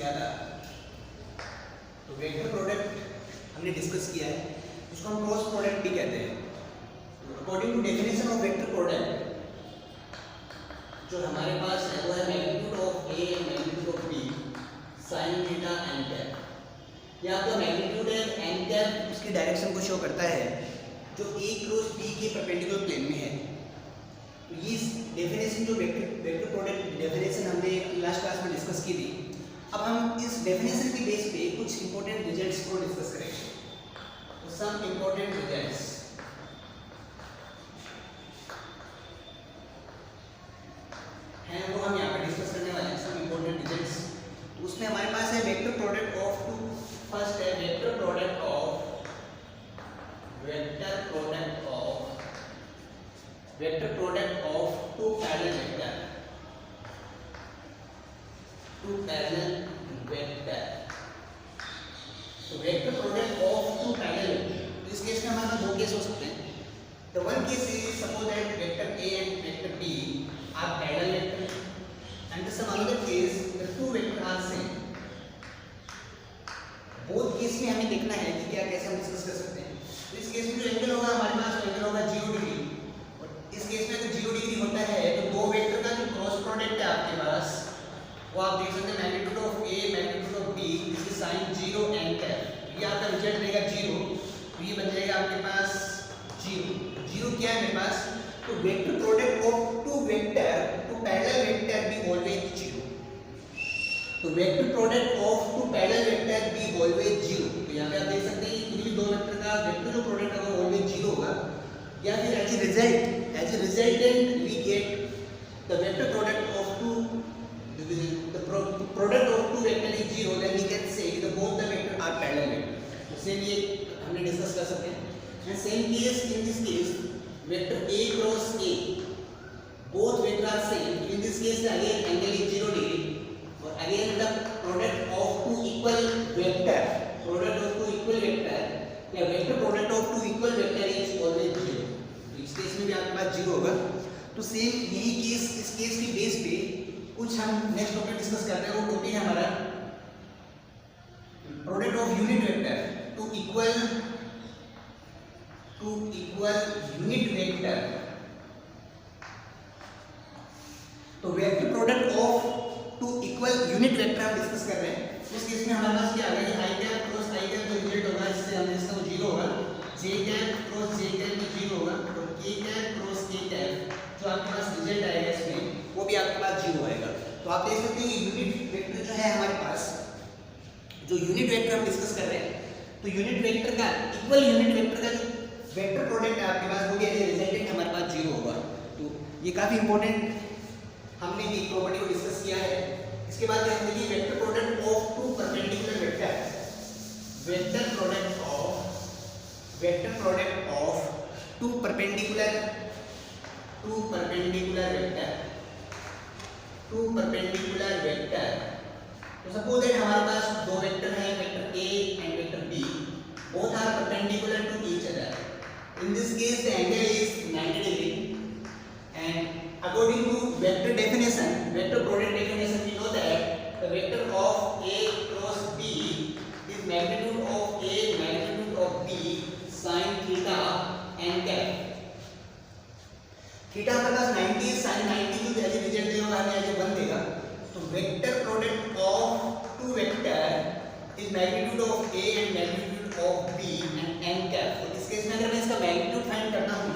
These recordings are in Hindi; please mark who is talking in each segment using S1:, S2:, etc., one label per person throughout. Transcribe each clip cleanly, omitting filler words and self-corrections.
S1: याद आ? तो वेक्टर प्रोडक्ट हमने डिस्कस किया है, उसको हम क्रॉस प्रोडक्ट भी कहते हैं। According to definition of vector product जो हमारे पास है वो है magnitude of A and magnitude of B sine theta n cap. ये आपका मैग्नीट्यूड है एन कैप, उसकी डायरेक्शन को शो करता है जो ए क्रॉस बी के परपेंडिकुलर प्लेन में है। तो ये डेफिनेशन जो वेक्टर प्रोडक्ट डेफिनेशन हमने लास्ट क्लास में डिस्कस की थी, अब हम इस डेफिनेशन के बेस पे कुछ इंपॉर्टेंट रिजल्ट्स को डिस्कस करेंगे। तो सम इंपॉर्टेंट रिजल्ट्स हैं वो हम यहाँ पे डिस्कस करने वाले हैं, सम इंपॉर्टेंट रिजल्ट्स। तो उसमें हमारे पास है vector product of two, first है vector product of two parallel vector. तो vector product of two parallel, तो इस केस में हमारे दो केस हो सकते हैं। The one case is suppose that vector A and vector B are parallel vector and some another case the two vector are same। both case में हमें देखना है कि क्या कैसे हम डिस्कस कर सकते हैं। तो इस केस में जो एंगल होगा हमारे पास वो एंगल होगा 0 डिग्री, और इस केस में अगर 0 डिग्री होता है तो दो वेक्टर का जो क्रॉस प्रोडक्ट है आपके पास वो आप देख सकते हैं magnitude of A magnitude of B, इसकी साइन 0 एन कैप। ये आपका रिजल्ट रहेगा 0, तो ये बन जाएगा आपके पास 0 क्या है मेरे पास, तो vector product of two vector two parallel vector be always 0। तो vector product of two parallel vector be always 0। तो यहाँ पे आप देख सकते हैं कि दो वेक्टर का वेक्टर जो प्रोडक्ट होगा ऑलवेज 0 होगा, या फिर as a resultant we get the vector product of two product of two vector is 0, then we can say that both the vector are parallel vector। तो सेम ये हमने डिस्कस कर सकते हैं। And same case in this case vector a cross a, both vector are same। In this case again angle is 0 degree, और again the product of two equal vector या vector product of two equal vector is always 0। तो इस केस में भी आपके पास 0 होगा। तो सेम यही केस, इस केस की बेस पे कुछ हम नेक्स्ट टॉपिक डिस्कस करते हैं। वो टॉपिक है हमारा product of unit vector two equal unit vector. तो vector product of two equal unit vector हम डिस्कस कर रहे हैं। उस केस में हमारे पास क्या आ गया, आई कैप क्रॉस आई कैप जो रिजल्ट होगा इससे हम इसका 0 होगा, जे कैप क्रॉस जे कैप भी 0 होगा, और के कैप क्रॉस के कैप जो आपके पास रिजल्ट आएगा इसमें वो भी आपके पास 0 आएगा। तो आप देख सकते हैं कि यूनिट वेक्टर जो है हमारे पास, जो यूनिट वेक्टर हम डिस्कस कर रहे हैं, तो यूनिट वेक्टर का इक्वल यूनिट वेक्टर का जो वेक्टर प्रोडक्ट है आपके पास वो भी रिजल्टेंट हमारे पास 0 होगा। तो ये काफी इंपॉर्टेंट हमने ये प्रॉपर्टी को डिस्कस किया है। इसके बाद हम देखिए vector product of two perpendicular vector, vector product of two perpendicular vector. तो सपोज दैट हमारे पास दो वेक्टर हैं, vector A and vector B, both are perpendicular to each other. In this case the angle is 90 degree, and according to vector definition, vector product definition, we know that the vector of A cross B is magnitude of A magnitude of B sin theta n cap. Theta हमारे पास 90 है, sin 90 की जैसे रिजल्ट देगा हमें ऐसे 1 देगा। तो vector product of two vector is magnitude of A and magnitude of B and n cap. तो इस केस में अगर मैं इसका मैग्नीट्यूड फाइंड करता हूं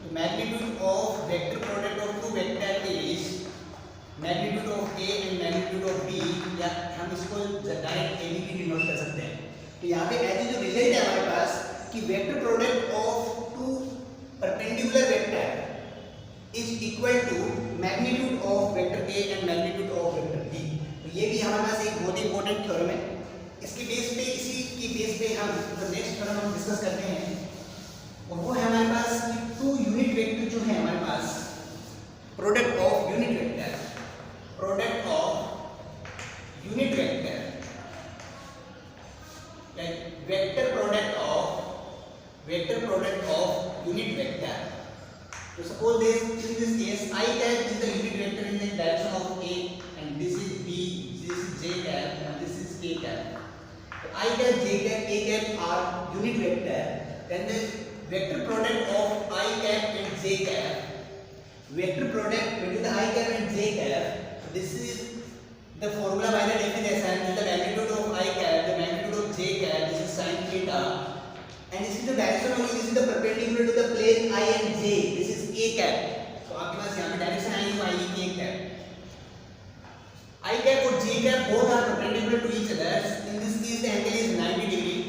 S1: तो magnitude of vector product of two vector is magnitude of A and magnitude of B, या हम इसको डायरेक्ट ए बी डिनोट कर सकते हैं। तो यहाँ पे ऐसे जो रिजल्ट है हमारे पास कि vector product of two perpendicular vector is equal to magnitude of vector A and magnitude of vector B। तो ये भी हमारे पास एक बहुत इंपॉर्टेंट थ्योरम है। इसके बेस पे, इसी की बेस पे हम जो नेक्स्ट थ्योरम हम डिस्कस करते हैं और वो है हमारे पास कि टू यूनिट वेक्टर जो है हमारे पास, product of unit vector vector product of unit vector. So suppose this, in this case, I cap is the unit vector in the direction of A, and this is B, this is J cap, and this a cap. So I cap, j cap, a cap are unit vector. Then the vector product of I cap and j cap, vector product between the I cap and j cap, this is the formula by the definition. This is the magnitude of I cap, the magnitude of j cap, this is sin theta, and this is the direction only, this is the perpendicular to the plane I and j, this is a cap. तो आपके पास यहाँ पे डायरेक्शन आएगी वो आएगी a cap. I cap और j cap both are perpendicular to each other. In this case the angle is 90 degree.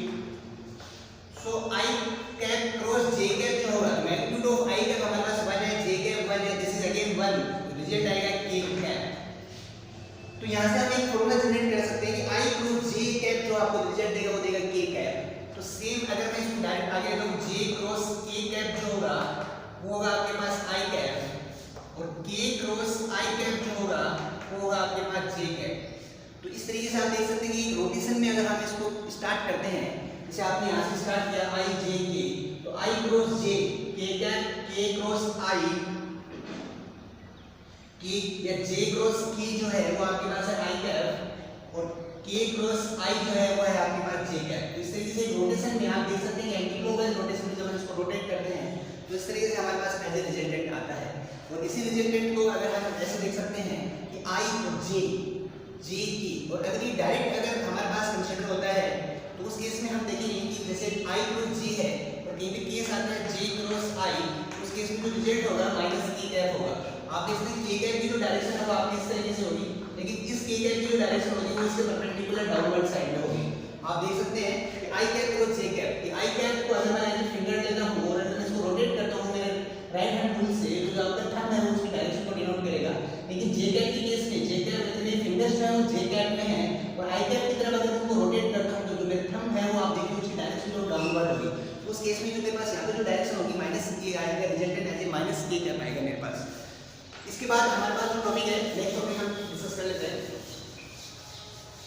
S1: So I cap cross j cap जो होगा, magnitude of I cap हमारे पास 1 है, j cap 1 है, this is again 1, रिजल्ट आएगा k cap. तो यहाँ से हम एक फॉर्मूला जनरेट कर सकते हैं कि I cross j cap जो आपको रिजल्ट देगा वो देगा k cap. तो सेम अगर मैं इसको डायरेक्ट आगे लेता हूँ, j cross k cap जो होगा वो होगा आपके पास I cap, और k cross I cap जो होगा वो होगा आपके पास j cap. तो इस तरीके से आप देख सकते हैं कि रोटेशन में अगर हम इसको स्टार्ट करते हैं, जैसे आपने यहाँ से स्टार्ट किया I j k, तो I cross j k cap, k cross I k या j cross k जो है वो आपके पास है I cap, और k cross I जो है वो है आपके पास j cap. तो इस तरीके से रोटेशन में आप देख सकते हैं कि एंटीक्लॉकवाइज रोटेशन में जब हम इसको रोटेट करते हैं तो इस तरीके से हमारे पास ऐसे रिजल्टेंट आता है. और इसी रिजल्टेंट को अगर हम ऐसे देख सकते हैं कि I और j की, और अगर ये डायरेक्ट अगर हमारे पास कंसीडर होता है तो उस केस में हम देखेंगे कि जैसे I क्रॉस j है और कहीं पे केस आता है j क्रॉस I, उस केस में जो रिजल्ट होगा माइनस k कैप होगा. आप देख सकते हैं k कैप की जो डायरेक्शन है वो आपकी इस तरीके से होगी, लेकिन इस k कैप की जो डायरेक्शन होगी वो इसके परपेंडिकुलर डाउनवर्ड साइड में होगी. आप देख सकते हैं कि I cap cross j cap, कि I कैप को अगर मैं ऐसे फिंगर लेता हूं और अगर मैं इसको रोटेट करता हूं मेरे राइट हैंड रूल से, जो आपका थंब है वो उसकी डायरेक्शन को डिनोट करेगा. लेकिन j कैप के केस में j कैप मेरे फिंगर्स जो है वो j कैप में है, और I कैप की तरफ अगर इसको रोटेट करता हूं तो जो मेरा थंब है वो आप देखिए उसकी डायरेक्शन जो डाउनवर्ड होगी. तो उस केस में जो मेरे पास यहाँ पे जो डायरेक्शन होगी माइनस k आएगा, रिजल्टेंट ऐसे माइनस k कैप आएगा मेरे पास. इसके बाद हमारे पास जो टॉपिक है, नेक्स्ट टॉपिक हम डिस्कस कर लेते हैं.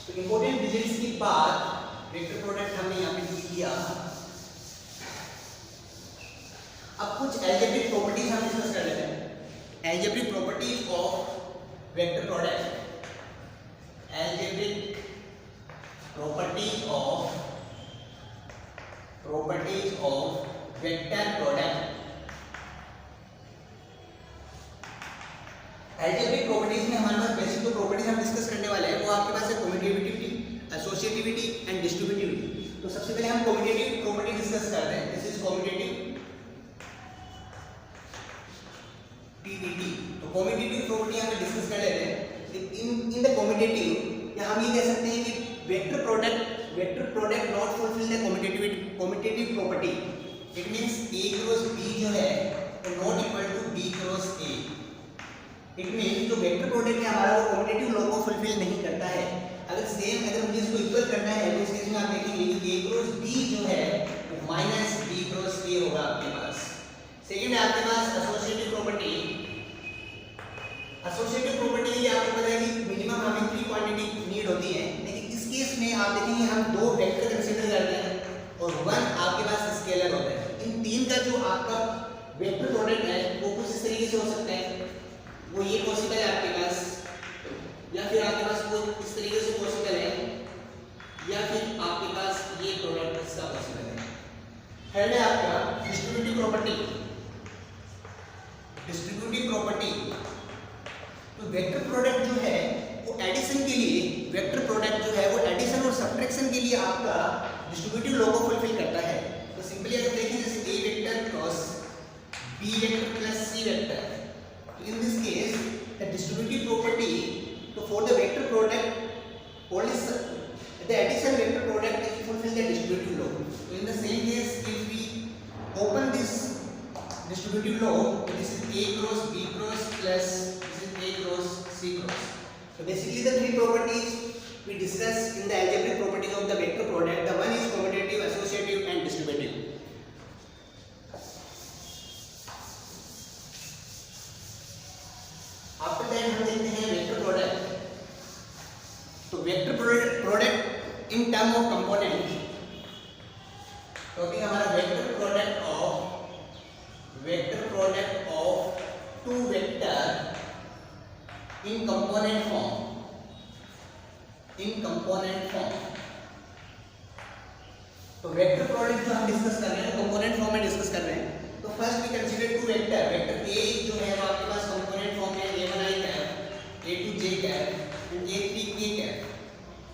S1: तो इंपॉर्टेंट डिजिट्स के बाद वेक्टर प्रोडक्ट हमने यहाँ पे किया. अब कुछ अलजेब्रिक प्रॉपर्टीज हम डिस्कस कर लेते हैं. Algebraic properties of vector product, algebraic properties of vector product. Algebraic properties में हमारे पास बेसिक जो प्रॉपर्टीज हम डिस्कस करने वाले हैं वो आपके पास है कम्यूटेटिविटी, एसोसिएटिविटी एंड डिस्ट्रीब्यूटिविटी. तो सबसे पहले हम कम्यूटेटिव प्रॉपर्टी डिस्कस करते हैं. This is commutative TVT. तो कम्यूटेटिव प्रॉपर्टी हम डिस्कस कर लेते हैं. इन द कम्यूटेटिव या हम ये कह सकते हैं कि vector product not fulfil the commutative property. It means a cross b जो है वो not equal to b cross a. It means जो वेक्टर प्रोडक्ट है हमारा वो कम्यूटेटिव लॉ को फुलफिल नहीं करता है. अगर मुझे इसको इक्वल करना है तो इस केस में आप देखेंगे कि a क्रॉस b जो है वो माइनस b क्रॉस a होगा आपके पास. सेकंड है आपके पास एसोसिएटिव प्रॉपर्टी. एसोसिएटिव प्रॉपर्टी के लिए आपको पता है कि मिनिमम हमें 3 क्वांटिटी नीड होती है, लेकिन इस केस में आप देखेंगे हम दो वेक्टर कंसीडर करते हैं और वन आपके पास स्केलर होता है. इन तीन का जो आपका वेक्टर प्रोडक्ट है वो कुछ इस तरीके से हो सकता है, वो ये पॉसिबल है आपके पास, या फिर आपके पास वो इस तरीके से पॉसिबल है, या फिर आपके पास ये प्रोडक्ट इसका पॉसिबल है. थर्ड है आपका डिस्ट्रीब्यूटिव प्रॉपर्टी. डिस्ट्रीब्यूटिव प्रॉपर्टी तो वेक्टर प्रोडक्ट जो है वो एडिशन के लिए, वेक्टर प्रोडक्ट जो है वो एडिशन और सब्ट्रैक्शन के लिए आपका डिस्ट्रीब्यूटिव लॉ को फुलफिल करता है. तो सिंपली अगर देखें जैसे a vector cross b vector plus c vector, तो in this case the distributive property, तो for the vector product only the addition vector product is fulfill the distributive law. So in the same case if we open this distributive law, this is a cross b cross plus this is a cross c cross. So basically the three properties we discussed in the algebraic properties of the vector product. The one is commutative, associative and distributive. After that हम देखते हैं वेक्टर प्रोडक्ट. तो vector product in term of component, topic हमारा vector product of two vector in component form. तो वेक्टर प्रोडक्ट जो हम डिस्कस कर रहे हैं कंपोनेंट फॉर्म में डिस्कस कर रहे हैं। तो first we consider two vector, vector A जो है वो आपके पास कंपोनेंट फॉर्म में a1 i cap, a2 j cap and a3 k cap.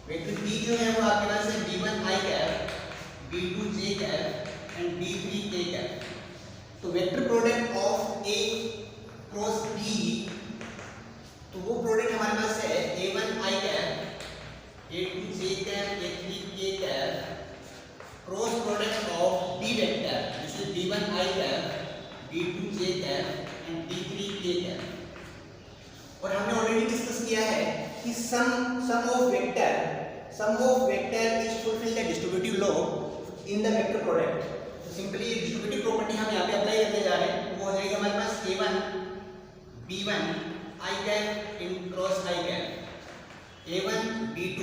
S1: Vector B जो है वो आपके पास है b1 i cap, b2 j cap and b3 k cap. तो vector product of a cross b, तो वो प्रोडक्ट हमारे पास है a1 i cap, a2 j cap, a3 k cap cross product of b vector this is b1 i cap, b2 j cap and b3 k cap. और हमने ऑलरेडी डिस्कस किया है कि sum of vector is fulfil the distributive law in the vector product. तो सिंपली ये डिस्ट्रीब्यूटिव प्रॉपर्टी हम यहाँ पे अप्लाई करने जा रहे हैं। वो हो जाएगी हमारे पास a1 b1 i cap in cross i cap, a1 b2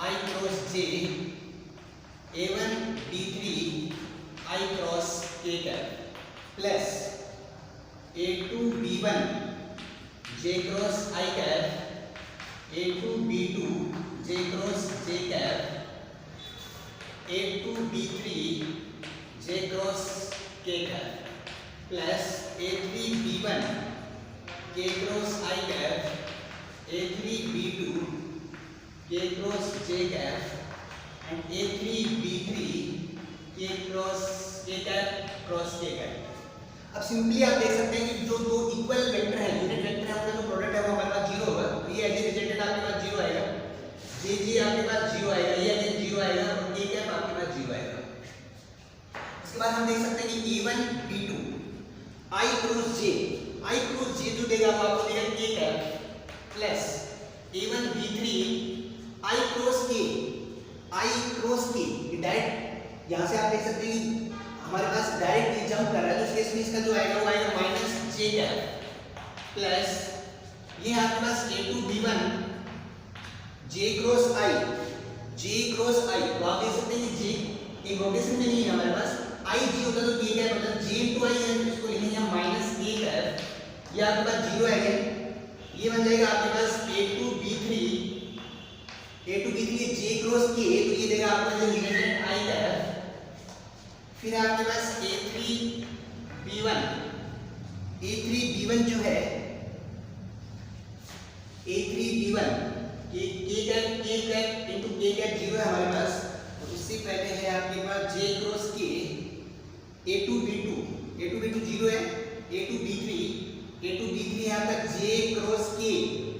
S1: i cross j, a1 b3 i cross k cap plus a2 b1 j cross i cap, a2 b2 j cross j cap, a2 b3 j cross k cap plus a3 b1 k cross i cap, a3 b2 k cross j cap and a3 b3 k cross k cap cross k cap. अब सिंपली आप देख सकते हैं कि जो दो इक्वल वेक्टर है, यूनिट वेक्टर है, उनका जो प्रोडक्ट है वो हमारे पास 0 होगा। तो ये एज रिजल्टेड आपके पास 0 आएगा, j आपके पास 0 आएगा, ये अगेन 0 आएगा और k कैप आपके पास 0 आएगा। इसके बाद हम देख सकते हैं कि a1 b2 i cross j जो देगा वो आपको देगा k cap plus a1 b3 i cross k direct यहाँ से आप देख सकते हैं कि हमारे पास डायरेक्ट जंप कर रहा है, तो इस केस में इसका जो आएगा वो आएगा माइनस j कैप प्लस ये आपके पास a2 b1 j cross i, तो आप देख सकते हैं कि j एक रोटेशन में नहीं है हमारे पास, i j होता तो k कैप होता, j into i है तो इसको लिखेंगे हम माइनस k कैप, ये आपके पास 0 आएगा, ये बन जाएगा आपके पास a2 b3 j cross k, तो ये देगा आपका जो रिजल्टेंट i कैप। फिर आपके पास a3 b1 जो है a3 b1 k cap into k cap 0 है हमारे पास, तो इससे पहले है आपके पास j cross k, a2 b2 0 है, a2 b3 है आपका j cross k,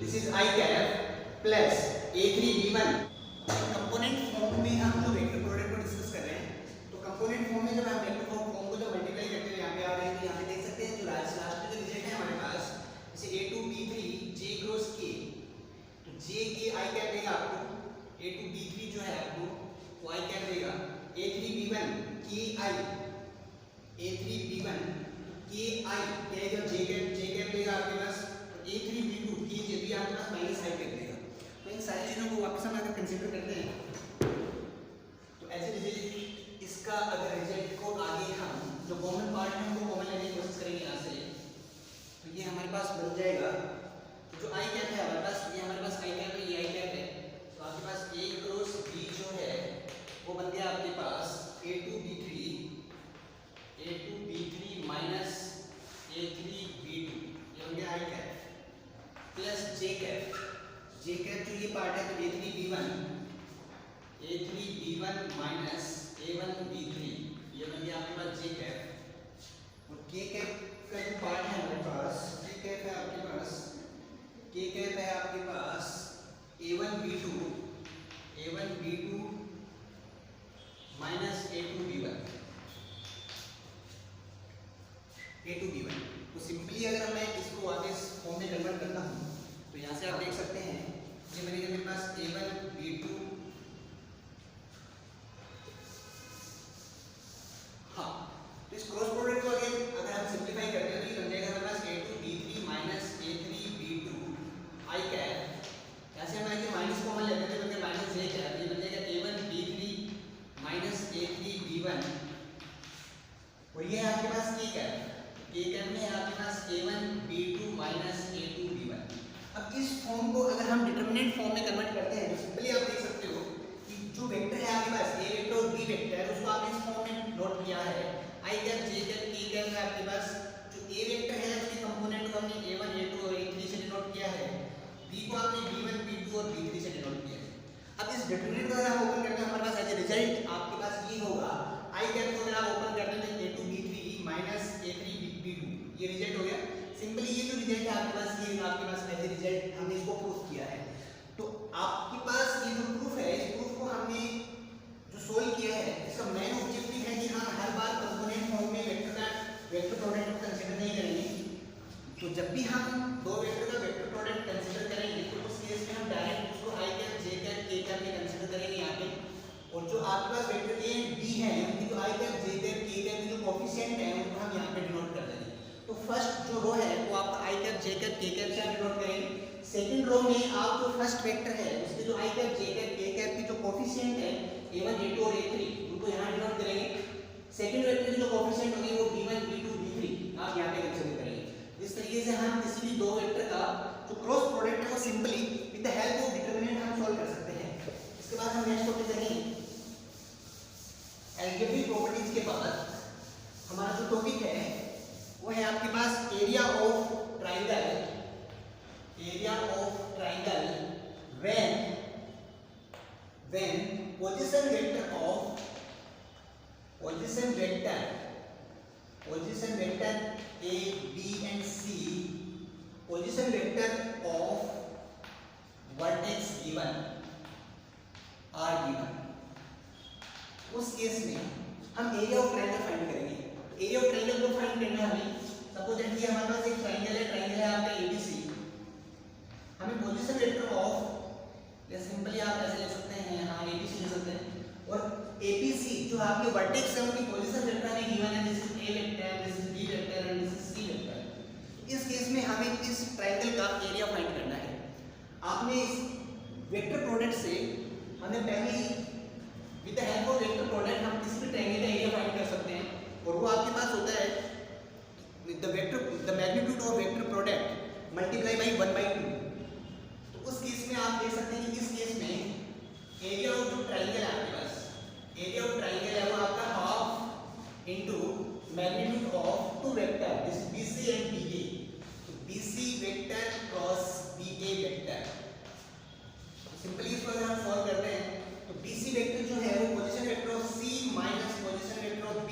S1: this is i cap plus a3 b1। Component form में हम जो वेक्टर प्रोडक्ट को डिस्कस कर रहे हैं, तो कंपोनेंट फॉर्म में जब हम वेक्टर फॉर्म को जब मल्टीप्लाई करते हैं यहाँ पे आ रहे हैं, यहाँ पे देख सकते हैं जो लास्ट में जो रिजल्ट है हमारे पास, जैसे a2 b3 j cross k, तो j की i कैप देगा आपको, a2 b3 जो है आपको वो i कैप देगा, a3 b1 ki, a3 b1 ki क्या j कैप देगा आपके पास, a3 b2 की j भी आपके पास माइनस i कैप देगा। तो इन सारी चीजों को वापस हम अगर कंसीडर करते हैं, तो ऐसे रिजल्ट इसका अगर रिजल्ट को आगे हम जो कॉमन पार्ट है उनको कॉमन लेने की कोशिश करेंगे यहाँ से, तो ये हमारे पास बन जाएगा, तो जो i कैप है हमारे पास, ये हमारे पास i कैप है, ये i कैप है, तो आपके पास a क्रॉस b जो है वो बन गया आपके पास a2 b3 minus a3 b2, ये बन गया i cap plus j cap जो ये पार्ट है, तो a3 b1 minus a1 b3, ये बन गया आपके पास j कैप, और k कैप का जो पार्ट है हमारे पास, k कैप है आपके पास a1 b2 minus a2 b1। तो सिंपली अगर मैं इसको वापस फॉर्म में कन्वर्ट करता हूँ, तो यहाँ से आप देख सकते हैं ये बनेगा मेरे पास a1 b2, हाँ, तो इस क्रॉस प्रोडक्ट को अगर हम सिंप्लीफाई करते हैं तो ये बन जाएगा हमारे पास a2 b3 minus a3 b2 i cap, यहाँ से हम आगे माइनस कॉमन लेते हैं तो बन माइनस j कैप, ये बन जाएगा a1 b3 minus a3 b1, और ये है आपके पास k कैप में है आपके पास a1 b2 minus a2 b1। अब इस फॉर्म को अगर हम डिटरमिनेंट फॉर्म में कन्वर्ट करते हैं, तो सिंपली आप देख सकते हो कि जो वेक्टर है आपके पास a वेक्टर और b वेक्टर है, उस इस डिटरमिनेंट को अगर हम ओपन करते हैं हमारे पास एज ए रिजल्ट आपके पास ये होगा आई कैप को अगर आप ओपन करते हैं तो a2 b3 minus a3 b2 ये रिजल्ट हो गया। सिंपली ये जो रिजल्ट है आपके पास ये आपके पास एज ए रिजल्ट हमने इसको प्रूफ किया है। तो आपके पास ये जो प्रूफ है इस प्रूफ को हमने जो सोल्व किया है इसका मेन ऑब्जेक्टिव है कि हम हर बार कंपोनेंट फॉर्म में वेक्टर प्रोडक्ट को कंसीडर नहीं करेंगे। तो जब भी हम दो वेक्टर का वेक्टर प्रोडक्ट कंसीडर करेंगे तो उस केस में हम डायरेक्ट उसको आई कैप जे कैप के कैप में कंसीडर करेंगे यहाँ पे। और जो आपके पास वेक्टर ए एंड बी है उनकी जो आई कैप जे कैप के कैप की जो कोफिशिएंट है उनको हम यहाँ पे डिनोट कर देंगे। तो फर्स्ट जो रो है वो आपका आई कैप जे कैप के कैप से डिनोट करेंगे। सेकंड रो में आप जो फर्स्ट वेक्टर है उसके जो आई कैप जे कैप के कैप की जो कोफिशिएंट है a1 a2 और a3 उनको यहाँ डिनोट करेंगे। सेकंड वेक्टर की जो कोफिशिएंट होगी वो b1 b2 b3 आप यहाँ पे कंसीडर करेंगे। इस तरीके से हम किसी भी दो वेक्टर का जो क्रॉस प्रोडक्ट है वो simply with the help of determinant हम सॉल्व कर सकते हैं। इसके बाद हम नेक्स्ट टॉपिक देखेंगे अलजेब्रिक प्रॉपर्टीज के बाद हमारा जो टॉपिक है वो है आपके पास area of triangle when position vector a b and c position vector of vertex given are given। उस केस में हम एरिया ऑफ ट्रायंगल फाइंड करेंगे। एरिया ऑफ ट्रायंगल को फाइंड करना है हमें। सपोज दैट कि हमारे पास एक ट्रायंगल है आपका एबीसी। हमें पोजीशन वेक्टर ऑफ या सिंपली आप ऐसे ले सकते हैं हाँ एबीसी ले सकते हैं और एबीसी जो आपके वर्टेक्स है उनकी पोजीशन वेक्टर हमें गिवन है। This is A vector, this is B vector and this is C vector. इस केस में हमें इस ट्रायंगल का एरिया फाइंड करना है। आपने इस वेक्टर प्रोडक्ट से हमने पहले ही with the help of vector product हम किसी भी ट्रायंगल का एरिया फाइंड कर सकते हैं और वो आपके पास होता है the magnitude of vector product multiply by 1/2। तो उस केस में आप देख सकते हैं कि इस केस में एरिया ऑफ जो ट्रायंगल है आपके पास एरिया ऑफ ट्रायंगल है वो आपका half into magnitude of two vector this BC and BA। तो BC vector cross BA vector. Simply इसको अगर हम सॉल्व करते हैं तो BC वेक्टर जो है वो position vector of C minus position vector of B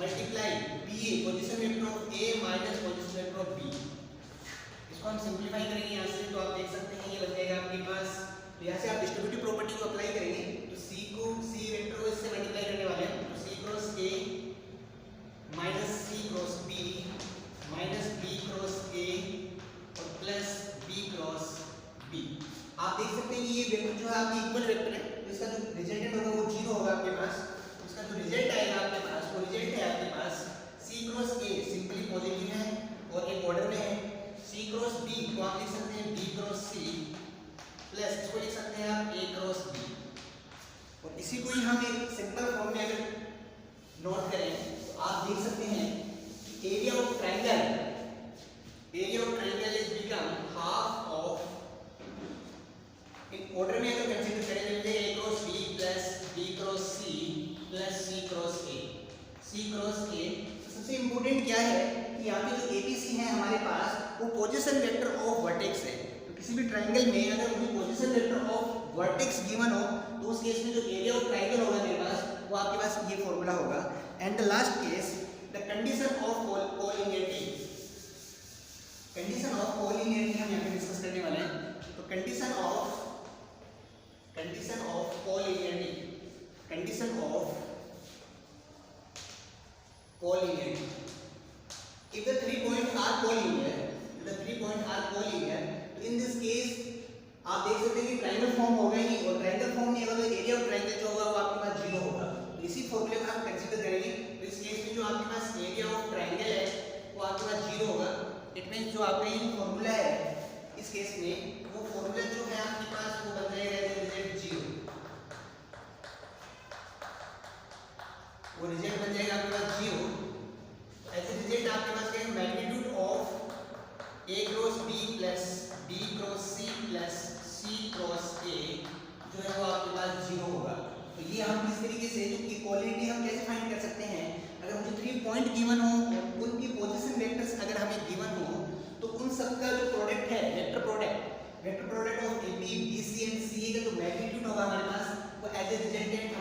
S1: multiply BA position vector of A minus position vector of B। इसको हम सिंपलीफाई करेंगे यहाँ से तो आप देख सकते हैं ये बन जाएगा आपके पास। तो यहाँ से आप डिस्ट्रीब्यूटिव प्रॉपर्टी को अप्लाई करेंगे तो C वेक्टर को इससे मल्टीप्लाई करने वाले हैं तो C cross A minus C cross B minus B cross A और प्लस B क्रॉस B। आप देख सकते हैं कि ये वेक्टर जो है आपकी इक्वल वेक्टर है तो इसका जो रिजल्टेंट होगा वो 0 होगा आपके पास। तो इसका जो रिजल्ट आएगा आपके पास वो रिजल्ट है आपके पास C cross A simply positive है और एक ऑर्डर में है। C क्रॉस B को आप लिख सकते हैं B क्रॉस C प्लस इसको लिख सकते हैं आप A क्रॉस B। और इसी को ही हम एक सिंपल फॉर्म में अगर नोट करें तो आप देख सकते हैं कि area of triangle is become half of एक ऑर्डर में अगर कंसीडर करें तो मिलेगा A cross B plus B cross C plus C cross A। तो सबसे इंपॉर्टेंट क्या है कि यहाँ पे जो ABC है हमारे पास वो पोजीशन वेक्टर ऑफ वर्टेक्स है। तो किसी भी ट्रायंगल में अगर मुझे position vector of vertex given हो तो उस केस में जो एरिया ऑफ ट्रायंगल होगा मेरे पास वो आपके पास ये फॉर्मूला होगा। And the last case the condition of collinearity हम यहाँ पे डिस्कस करने वाले हैं। तो condition of collinearity if the 3 points are collinear तो in this case आप देख सकते हैं कि ट्रायंगल फॉर्म होगा ही और ट्रायंगल फॉर्म नहीं होगा तो एरिया ऑफ ट्रायंगल जो होगा वो आपके पास 0 होगा। तो इसी फॉर्मूले को हम कंसीडर करेंगे। तो इस केस में जो आपके पास एरिया ऑफ ट्रायंगल है वो आपके पास 0 होगा। इट मींस जो आपका ये फॉर्मूला है इस केस में वो फॉर्मूला जो है आपके पास वो बन जाएगा रिजल्ट 0। वो रिजल्ट बन जाएगा आपके पास 0। ऐसे रिजल्ट आपके पास क्या है magnitude of A cross B plus B cross C plus C cross A जो है वो आपके पास 0 होगा। तो ये हम किस तरीके से इक्वालिटी हम कैसे फाइंड कर सकते हैं अगर मुझे 3 पॉइंट गिवन हो उनकी पोजीशन वेक्टर्स अगर हमें गिवन हो तो उन सबका जो प्रोडक्ट है vector product of AB BC and CA का जो मैग्नीट्यूड होगा हमारे पास वो एज ए रिजल्टेंट